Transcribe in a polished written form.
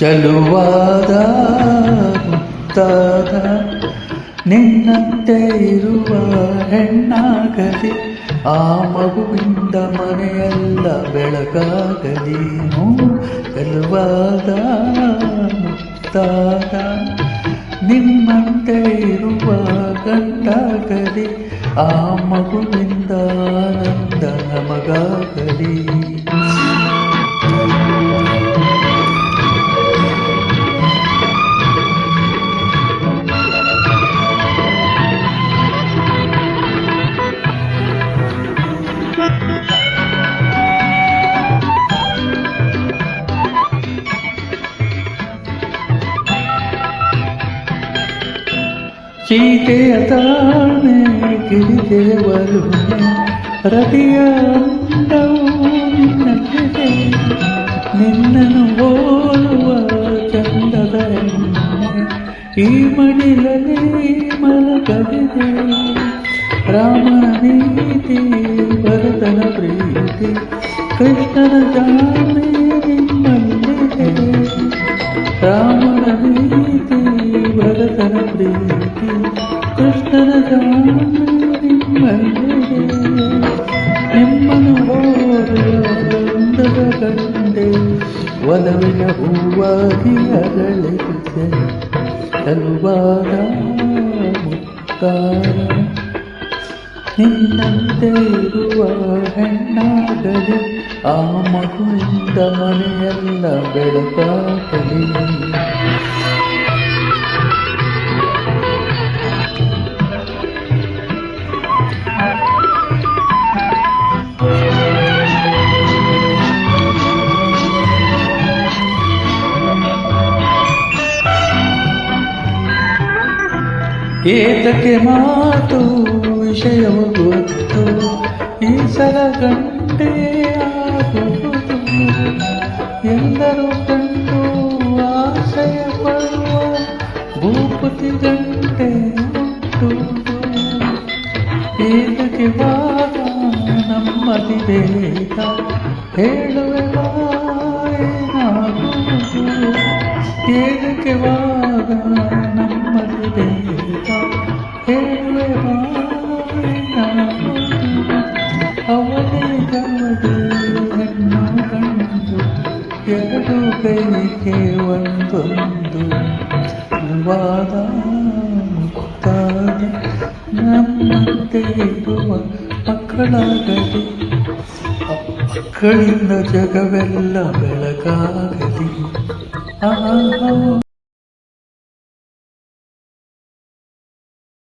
ಚಲುವಾದ ಮುತ್ತಾದ ನಿನ್ನಂತೆ ಇರುವ ಹೆಣ್ಣಾಗಲಿ, ಆ ಮಗುವಿಂದ ಮನೆಯೆಲ್ಲ ಬೆಳಕಾಗಲಿ. ಚಲುವಾದ ಮುತ್ತಾದ ನಿಮ್ಮಂತೆ ಇರುವ ಗಂಡಾಗಲಿ, ಆ ಮಗುವಿಂದ ಆನಂದ ನಮಗಾಗಲಿ. ಸೀತೆಯ ತಾಳ್ಮೆ ಗಿರಿಜೆಯ ಒಲುಮೆ, ರತಿಯ ಅಂದವು ನಿನ್ನಲ್ಲಿದೆ, ನಿನ್ನನ್ನು ಹೋಲುವ ಚಂದದ ಹೆಣ್ಣೆ ಈ ಮಡಿಲಲ್ಲಿ ಮಲಗಲಿದೆ. ರಾಮನ ನೀತಿ ಭರತನ ಪ್ರೀತಿ, ಕೃಷ್ಣನ ಜಾಣೆ ನಿಮ್ಮಲ್ಲಿದೆ. ರಾಮನ ನೀತಿ ಭರತನ ಪ್ರೀತಿ, ಕೃಷ್ಣನ ಜಾಣೆ ನಿಮ್ಮಲ್ಲಿದೆ. ನಿಮ್ಮನ್ನು ಹೋಲುವ ಅಂದದ ಗಂಡೆ, ಒಲವಿನ ಹೂವಾಗಿ ಅರಳಿದೆ. ಚಲುವಾದ ಮುತ್ತಾದ ನಿನ್ನಂತೆ ಇರುವ ಹೆಣ್ಣಾಗಲಿ, ಆ ಮಗುವಿಂದ ಮನೆಯೆಲ್ಲ ಬೆಳಕಾಗಲಿ. ಏತಕ್ಕೆ ಮಾತು ವಿಷಯವು ಗೊತ್ತು, ಈ ಸಲ ಗಂಟೆ ಆಗುವುದು. ಎಲ್ಲರೂ ಕಂಡು ಆಶಯ ಪಡುವ ಭೂಪತಿ ಗಂಟೆ ಹುಟ್ಟುವುದು. ಏತಕ್ಕೆ ವಾದ ನಮ್ಮದಿ ಬೇಗ, ಹೇಳುವೆ ಏನಾಗುವುದು. ಏತಕ್ಕೆ ವಾದ ನಮ್ಮದಿ ಬೇಗ, ಹೇಳುವೆ ಅವನೇ ಗಮಡಿ ಹೆಣ್ಣು ಗಂಡು, ಎರಡು ಕೈಗೆ ಒಂದೊಂದು. ವಾದ ಮುತ್ತಾದ ನಮ್ಮಂತೆ ಇರುವ ಮಕ್ಕಳಾಗಲಿ, ಮಕ್ಕಳಿಂದ ಜಗವೆಲ್ಲ ಬೆಳಕಾಗಲಿ.